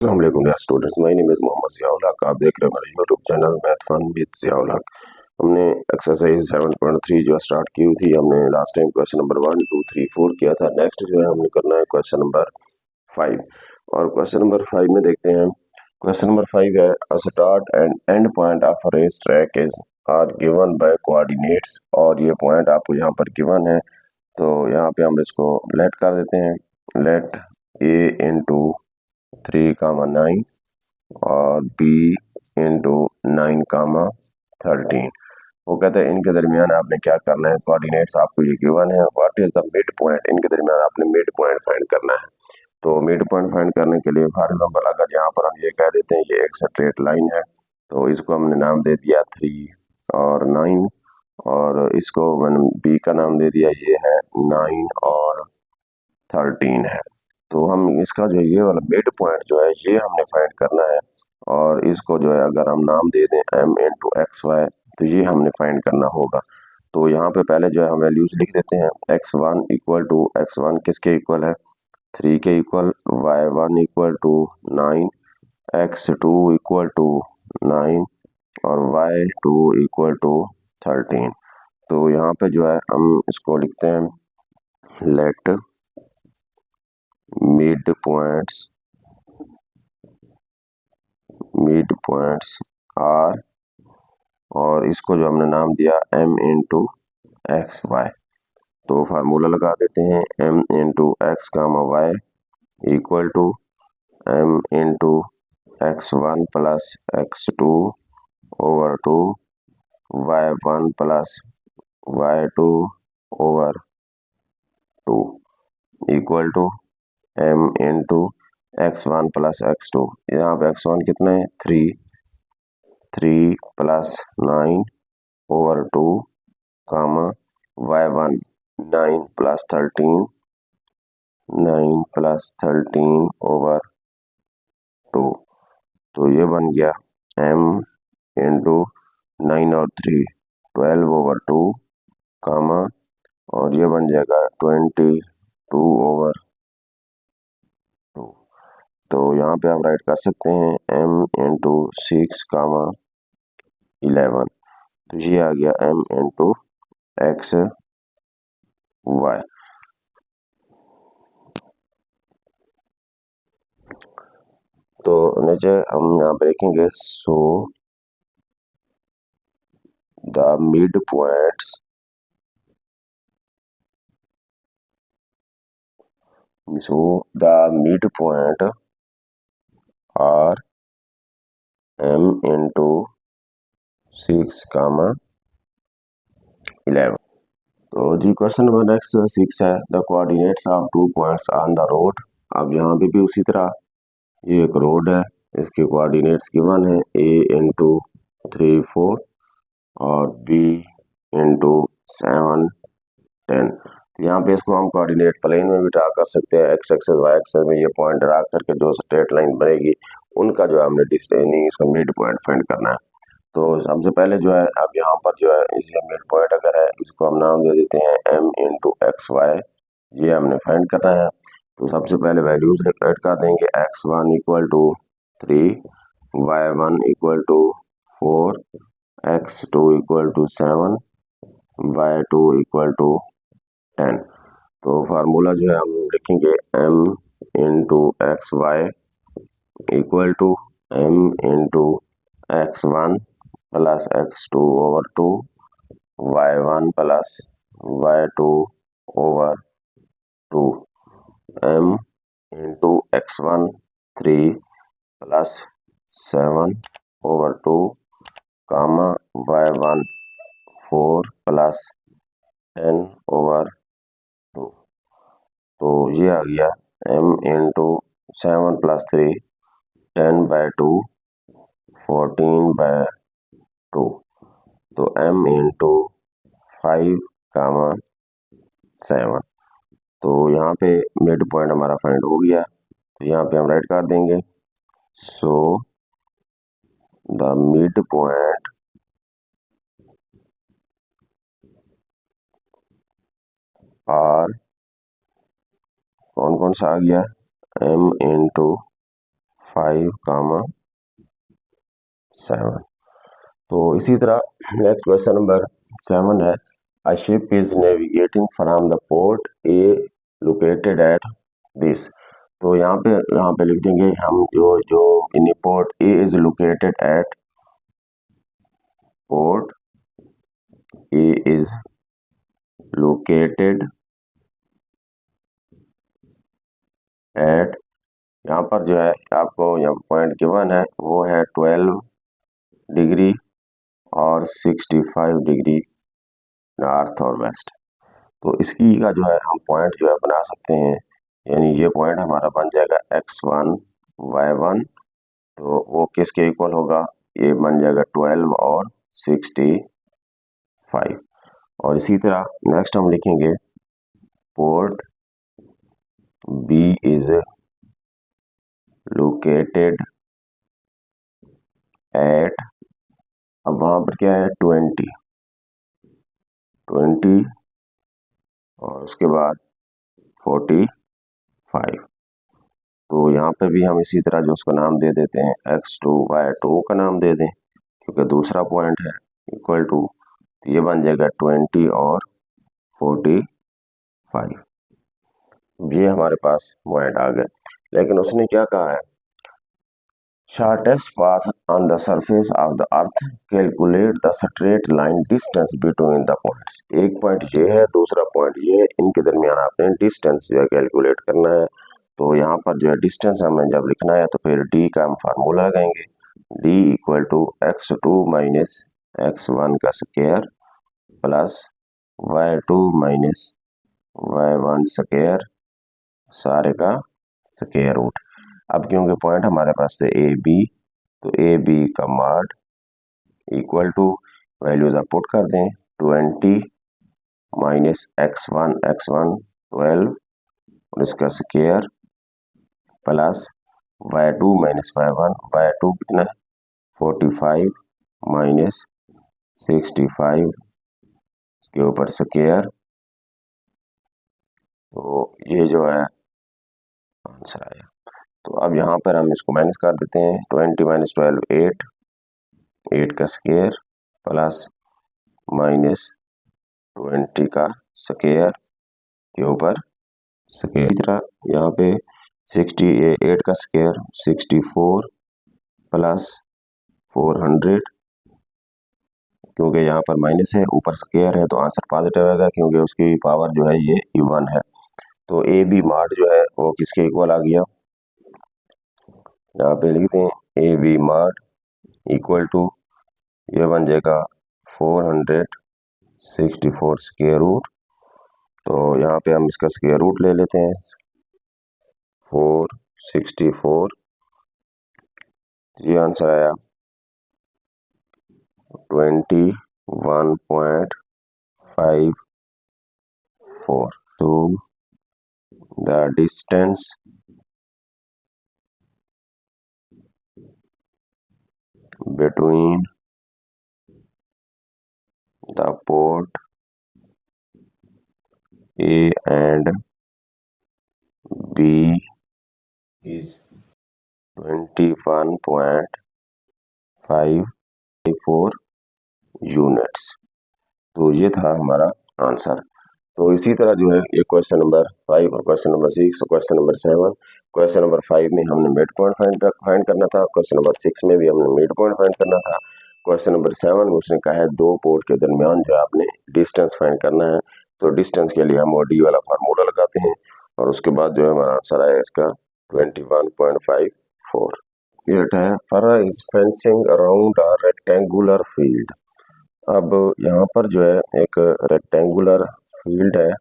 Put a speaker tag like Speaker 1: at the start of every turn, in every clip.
Speaker 1: अस्सलाम students, my name is Mohammad Ziaul Haq. आप देख रहे हैं हमारे YouTube channel math fun with Ziaul Haq. हमने एक्सरसाइज 7.3 जो स्टार्ट की हुई थी, हमने लास्ट टाइम क्वेश्चन नंबर 1 2 3 4 किया था। नेक्स्ट जो है हमने करना है क्वेश्चन नंबर 5। और क्वेश्चन नंबर 5 में देखते हैं। क्वेश्चन नंबर 5 है a start and end point of a race track is are given by coordinates. और ये पॉइंट आपको यहाँ पर गिवन है, तो यहाँ पे हम इसको लेट कर देते हैं। लेट ए इंटू 3, 9 और बी इंटू 9, 13। वो कहते हैं इनके दरमियान आपने क्या करना है, कोऑर्डिनेट्स आपको ये गिवन है, what is the mid point, इनके दरमियान आपने मिड पॉइंट फाइंड करना है। तो मिड पॉइंट फाइंड करने के लिए फॉर एग्जांपल अगर यहाँ पर हम ये कह देते हैं ये एक स्ट्रेट लाइन है, तो इसको हमने नाम दे दिया 3 और 9, और इसको मैंने बी का नाम दे दिया ये है 9 और 13 है। तो हम इसका जो ये वाला मिड पॉइंट जो है ये हमने फाइंड करना है, और इसको जो है अगर हम नाम दे दें m इंटू एक्स वाई, तो ये हमने फाइंड करना होगा। तो यहाँ पे पहले जो है हम वैल्यूज लिख देते हैं। x1 इक्वल टू x1 किसके इक्वल है, 3 के equal, y1 equal to 9, x2 equal to 9 और y2 इक्वल टू 13। तो यहाँ पे जो है हम इसको लिखते हैं लेट मिड पॉइंट्स आर, और इसको जो हमने नाम दिया m इंटू एक्स वाई। तो फार्मूला लगा देते हैं m into X comma Y equal to m into x1 plus x2 over 2 y1 plus y2 over 2 equal to m into x1 plus x2। यहाँ पे x1 कितना है 3 plus 9 over 2 comma y1 9 plus 13 over 2। तो ये बन गया m into 9 और 3 12 over 2 कामा, और ये बन जाएगा 22 ओवर 2। तो यहाँ पे हम राइट कर सकते हैं m इंटू 6 कामा 11। तो ये आ गया m इंटू एक्स वाई। तो नीचे हम यहाँ पे लिखेंगे so the mid points are m into 6 comma 11। तो जी क्वेश्चन नंबर नेक्स्ट 6 है the coordinates of 2 points on the road. अब यहाँ पे भी उसी तरह ये एक रोड है, इसके कोऑर्डिनेट्स गिवन है a इंटू 3 4 और b इंटू 7 10। यहाँ पे इसको हम कोऑर्डिनेट प्लेन में भी ड्रा कर सकते हैं, एक्स एक्सेस वाई एक्सेस में ये पॉइंट ड्रा करके जो स्ट्रेट लाइन बनेगी उनका जो है हमने डिस्टेंस इसका मिड पॉइंट फाइंड करना है। तो सबसे पहले जो है अब यहाँ पर जो है इसलिए मिड पॉइंट अगर है इसको हम नाम दे देते हैं m इंटू एक्स वाई, ये हमने फाइंड करना है। तो सबसे पहले वैल्यूज ऐड कर देंगे, x1 equal to 3, y1 equal to 4, x2 equal to 7, y2 equal to 10। तो फार्मूला जो है हम लिखेंगे m into X Y equal to m into x1 plus x2 over 2 y1 plus y2 over 2 m into x1 3 plus 7 over 2 comma y1 4 plus 10 over 2। तो ये आ गया m into 7 plus 3 10/2 14/2। तो m into 5 कामा 7। तो यहाँ पे मिड पॉइंट हमारा find हो गया, तो यहाँ पे हम राइट कर देंगे so the mid point are, कौन कौन सा आ गया m इंटू 5,7। तो इसी तरह नेक्स्ट क्वेश्चन नंबर 7 है, a ship is navigating from the port A located at this. तो यहाँ पे लिख देंगे हम जो जो in port A is located at, port A is located at, यहाँ पर जो है आपको यहाँ पॉइंट गिवन है वो है 12 डिग्री और 65 डिग्री नॉर्थ और वेस्ट। तो इसकी का जो है हम पॉइंट जो है बना सकते हैं, यानी ये पॉइंट हमारा बन जाएगा x1 y1, तो वो किसके इक्वल होगा, ये बन जाएगा 12 और 65। और इसी तरह नेक्स्ट हम लिखेंगे port B is located at, अब वहां पर क्या है 20 और उसके बाद 45। तो यहाँ पे भी हम इसी तरह जो उसका नाम दे देते हैं x2 y2 का नाम दे दें, क्योंकि दूसरा पॉइंट है इक्वल टू, तो ये बन जाएगा 20 और 45। ये हमारे पास पॉइंट आ गए। लेकिन उसने क्या कहा है, shortest path on the surface of the earth, calculate the straight line distance between the points. एक पॉइंट ये है, दूसरा पॉइंट ये है, इनके दरमियान आपने डिस्टेंस जो है कैलकुलेट करना है। तो यहाँ पर जो है डिस्टेंस हमें जब लिखना है तो फिर डी का हम फार्मूला लगाएंगे, D equal to x2 minus x1 का square plus y2 minus y1 square सारे का स्क्वायर रूट। अब क्योंकि पॉइंट हमारे पास थे ए बी, तो ए बी का मॉड इक्वल टू वैल्यूज आप पुट कर दें, 20 माइनस x1 12 और इसका square plus y2 minus y2 कितना 45 माइनस 65 के ऊपर स्क्वायर। तो ये जो है आंसर आया। तो अब यहाँ पर हम इसको माइनस कर देते हैं, 20 माइनस 12 8 का स्क्वायर प्लस माइनस 20 का स्क्वायर के ऊपर स्क्वायर। यहाँ पे 68 का स्क्वायर 64 प्लस 400, क्योंकि यहाँ पर माइनस है ऊपर स्क्वायर है तो आंसर पॉजिटिव आएगा, क्योंकि उसकी पावर जो है ये इवन है। तो ए बी मॉड जो है वो किसके इक्वल आ गया, यहाँ पे लिख दें A B mod equal to, ये बन जाएगा 464 स्क्वायर रूट। तो यहाँ पे हम इसका स्क्वायर रूट ले लेते हैं, 464, ये आंसर आया 21.54। तो the distance between the port A and B is 21.54 units. तो ये था हमारा आंसर। तो इसी तरह जो है ये क्वेश्चन नंबर 5 और क्वेश्चन नंबर 6 और क्वेश्चन नंबर 7, क्वेश्चन नंबर 5 में हमने मिड पॉइंट फाइंड करना था, क्वेश्चन नंबर 6 में भी हमने मिड पॉइंट फाइंड करना था, क्वेश्चन नंबर 7 में उसने कहा है दो पोर्ट के दरमियान जो आपने डिस्टेंस फाइंड करना है। तो डिस्टेंस के लिए हम वो डी वाला फार्मूला लगाते हैं और उसके बाद जो है हमारा आंसर आया इसका 21.54। ये है फरा is fencing around a rectangular field. अब यहाँ पर जो है एक रेक्टेंगुलर फील्ड है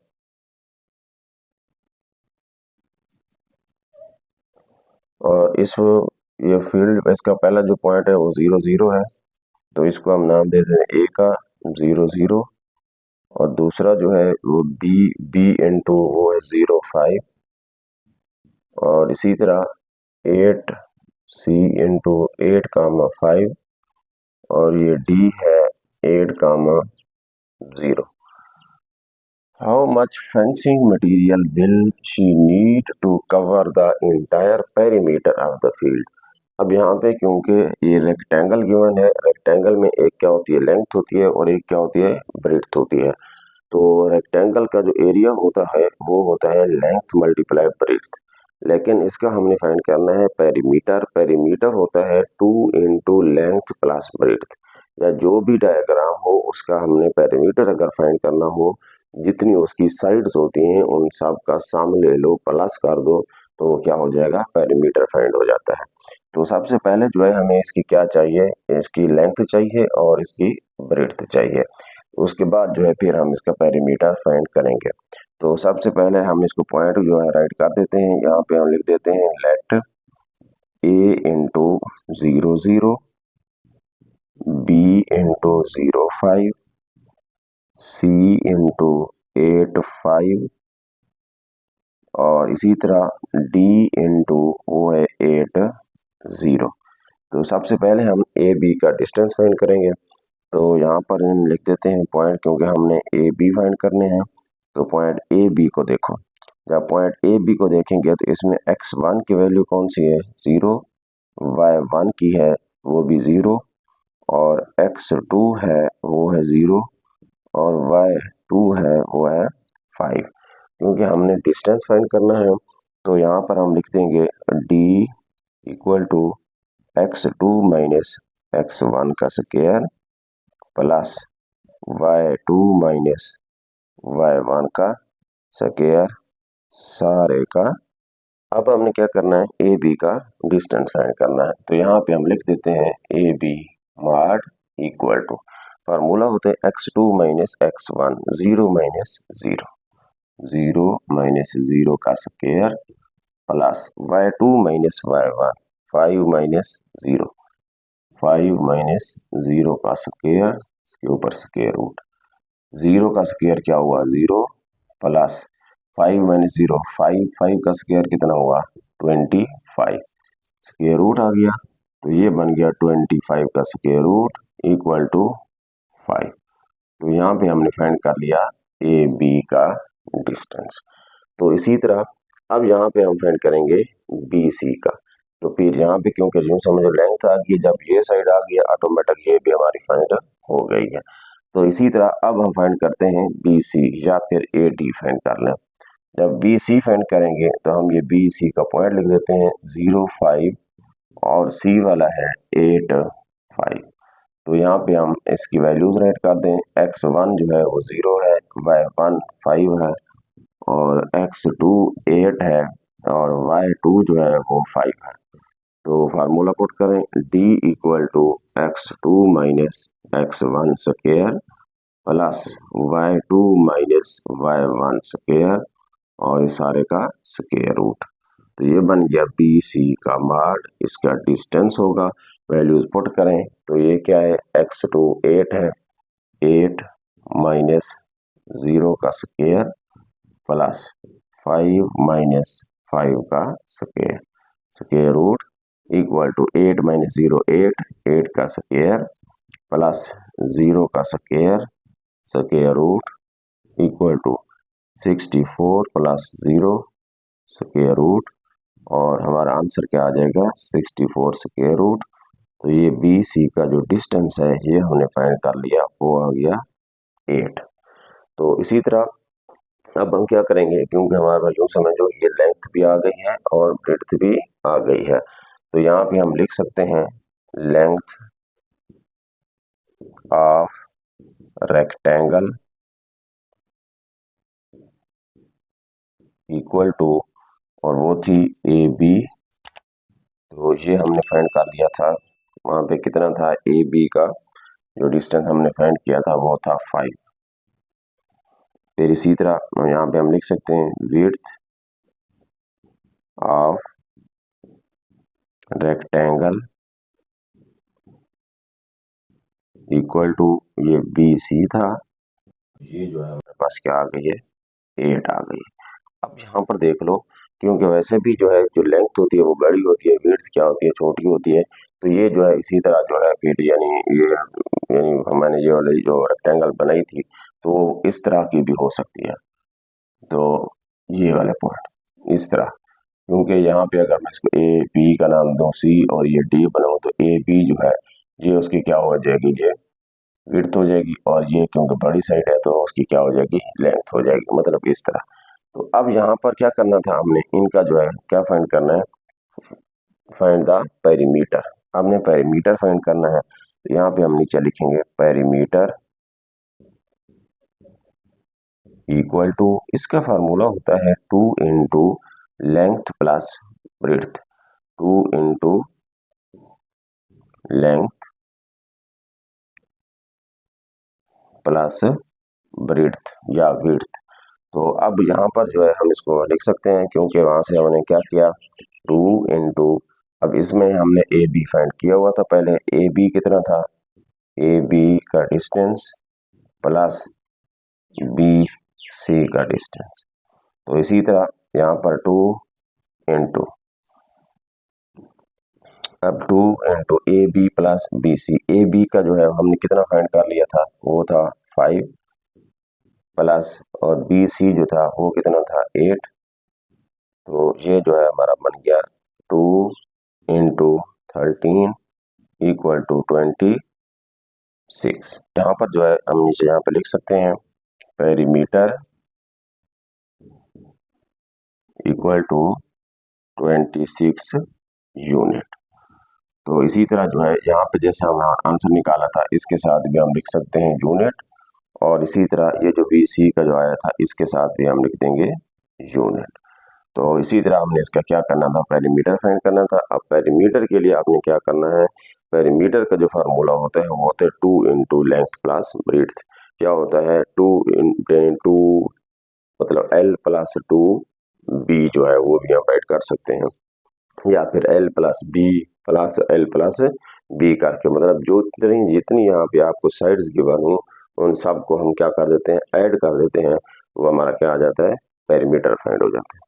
Speaker 1: और ये फील्ड इसका पहला जो पॉइंट है वो 0 0 है, तो इसको हम नाम दे दें ए का 0 0, और दूसरा जो है वो बी इंटू वो है 0 5, और इसी तरह 8 सी इंटू 8 कामा 5, और ये डी है 8 comma 0। How much fencing material will she need to cover the entire perimeter of the field. अब यहाँ पे क्योंकि ये रेक्टेंगल गिवन है, रेक्टेंगल में एक क्या होती है, लेंथ होती है, और एक क्या होती है, ब्रेड्थ होती है। तो रेक्टेंगल का जो एरिया होता है वो होता है लेंथ मल्टीप्लाई ब्रेड्थ, लेकिन इसका हमने फाइंड करना है पेरीमीटर। पेरीमीटर होता है 2 इंटू लेंथ प्लस ब्रेड्थ, या जो भी डायग्राम हो उसका हमने पेरीमीटर अगर फाइंड करना हो, जितनी उसकी साइड्स होती हैं उन सब का सम ले लो, प्लस कर दो, तो वो क्या हो जाएगा, पेरीमीटर फाइंड हो जाता है। तो सबसे पहले जो है हमें इसकी क्या चाहिए, इसकी लेंथ चाहिए और इसकी ब्रेड्थ चाहिए। उसके बाद जो है फिर हम इसका पेरीमीटर फाइंड करेंगे। तो सबसे पहले हम इसको पॉइंट जो है राइट कर देते हैं। यहाँ पे हम लिख देते हैं लेट ए इंटू 0 0, बी इंटू 0 5, सी इंटू 8 5, और इसी तरह डी इंटू वो है 8 0। तो सबसे पहले हम ए बी का डिस्टेंस फाइंड करेंगे। तो यहाँ पर हम लिख देते हैं पॉइंट, क्योंकि हमने ए बी फाइंड करने हैं। तो पॉइंट ए बी को देखो, जब पॉइंट ए बी को देखेंगे तो इसमें x1 की वैल्यू कौन सी है, 0, y1 की है वो भी 0, और x2 है वो है 0, और y2 है वो है 5। क्योंकि हमने डिस्टेंस फाइंड करना है तो यहाँ पर हम लिख देंगे d equal to x2 minus x1 का square plus y2 minus y1 का स्क्वायर सारे का। अब हमने क्या करना है, ए बी का डिस्टेंस फाइंड करना है। तो यहाँ पे हम लिख देते हैं A B mod equal to, formula होता है x2 minus x1, 0 minus 0, 0 minus 0 का square plus y2 minus y1, 5 minus 0, 5 minus 0 का स्क्वायर के ऊपर स्क्वायर रूट, 0 का स्क्वायर क्या हुआ, 0, प्लस 5 माइनस 0 5, 5 का स्क्वायर कितना हुआ, 25, स्क्वायर रूट आ गया। तो ये बन गया 25 का स्क्वायर रूट इक्वल टू 5। तो यहाँ पे हमने फाइंड कर लिया ए बी का डिस्टेंस। तो इसी तरह अब यहाँ पे हम फाइंड करेंगे बी सी का। तो फिर यहाँ पे क्योंकि जो समझो लेंथ आ गई, जब ये साइड आ गया ऑटोमेटिक ये भी हमारी फाइंड हो गई है। तो इसी तरह अब हम फाइंड करते हैं बी सी, या फिर ए डी फाइंड कर लें। जब बी सी फाइंड करेंगे तो हम ये बी सी का पॉइंट लिख देते हैं 0 5, और सी वाला है 8 5। तो यहाँ पे हम इसकी वैल्यूज राइट कर दें, x1 जो है वो 0 है, y1 5 है, और x2 8 है, और y2 जो है वो 5 है। तो फार्मूला पुट करें d equal to x2 minus x1 square plus y2 minus y1 square, और इस सारे का स्क्वायर रूट। तो ये बन गया बी सी का मॉड, इसका डिस्टेंस होगा, वैल्यूज पुट करें तो ये क्या है, x2 8 है, 8 माइनस 0 का स्क्वायर प्लस 5 माइनस 5 का square, square root equal to 8 minus 0 8, 8 का स्क्वायर प्लस 0 का square, square root equal to 64 plus 0 square root, और हमारा आंसर क्या आ जाएगा, 64 स्क्वायर रूट। तो ये बी सी का जो डिस्टेंस है ये हमने फाइंड कर लिया, वो आ गया 8। तो इसी तरह अब हम क्या करेंगे, क्योंकि हमारा यूं समझो ये लेंथ भी आ गई है और ब्रेड्थ भी आ गई है, तो यहाँ पे हम लिख सकते हैं length of rectangle equal to, और वो थी ए बी। तो ये हमने फाइंड कर लिया था, वहां पे कितना था, ए बी का जो डिस्टेंस हमने फाइंड किया था वो था 5। फिर इसी तरह यहाँ पे हम लिख सकते हैं width of rectangle equal to, ये बी सी था, ये जो है हमारे पास क्या आ गई है, 8 आ गई। अब यहाँ पर देख लो, क्योंकि वैसे भी जो है जो लेंथ होती है वो बड़ी होती है, विड्थ क्या होती है, छोटी होती है। तो ये जो है इसी तरह जो है फिर यानी मैंने ये वाली जो रेक्टेंगल बनाई थी तो इस तरह की भी हो सकती है। तो ये वाले पॉइंट इस तरह, क्योंकि यहाँ पे अगर मैं इसको ए बी का नाम दूँ सी और ये डी बनाऊँ तो ए बी जो है ये उसकी क्या हो जाएगी, ये विड्थ हो जाएगी, और ये क्योंकि बड़ी साइड है तो उसकी क्या हो जाएगी, लेंथ हो जाएगी, मतलब इस तरह। तो अब यहाँ पर क्या करना था हमने, इनका जो है क्या फाइंड करना है, फाइंड द पेरीमीटर। हमने पेरीमीटर फाइंड करना है, तो यहाँ पे हम नीचे लिखेंगे पेरीमीटर इक्वल टू, इसका फार्मूला होता है 2 into length plus breadth, 2 into length plus breadth या विड्थ। तो अब यहाँ पर जो है हम इसको लिख सकते हैं, क्योंकि वहां से हमने क्या किया, 2 इंटू, अब इसमें हमने ए बी फाइंड किया हुआ था पहले, ए बी कितना था, ए बी का डिस्टेंस प्लस बी सी का डिस्टेंस। तो इसी तरह यहाँ पर 2 इंटू, अब 2 into A B plus B C, A B का जो है हमने कितना फाइंड कर लिया था, वो था 5 प्लस, और बी सी जो था वो कितना था 8। तो ये जो है हमारा बन गया 2 इंटू 13 इक्वल टू 26। यहाँ पर जो है हम नीचे यहाँ पे लिख सकते हैं पेरीमीटर इक्वल टू 26 यूनिट। तो इसी तरह जो है यहाँ पे जैसे हमने आंसर निकाला था इसके साथ भी हम लिख सकते हैं यूनिट, और इसी तरह ये जो बी सी का जो आया था इसके साथ भी हम लिख देंगे यूनिट। तो इसी तरह हमने इसका क्या करना था, पेरीमीटर फाइंड करना था। अब पेरीमीटर के लिए आपने क्या करना है, पेरीमीटर का जो फार्मूला होता है वो होता है 2 इंटू लेंथ प्लस ब्रेड्थ। क्या होता है, 2 इंटू मतलब एल प्लस 2 बी जो है वो भी हम राइट कर सकते हैं, या फिर L plus B plus L plus B करके, मतलब जो जितनी यहाँ पे आपको साइड्स गिवन हो उन सब को हम क्या कर देते हैं, ऐड कर देते हैं, वो हमारा क्या आ जाता है, पेरीमीटर फाइंड हो जाता है।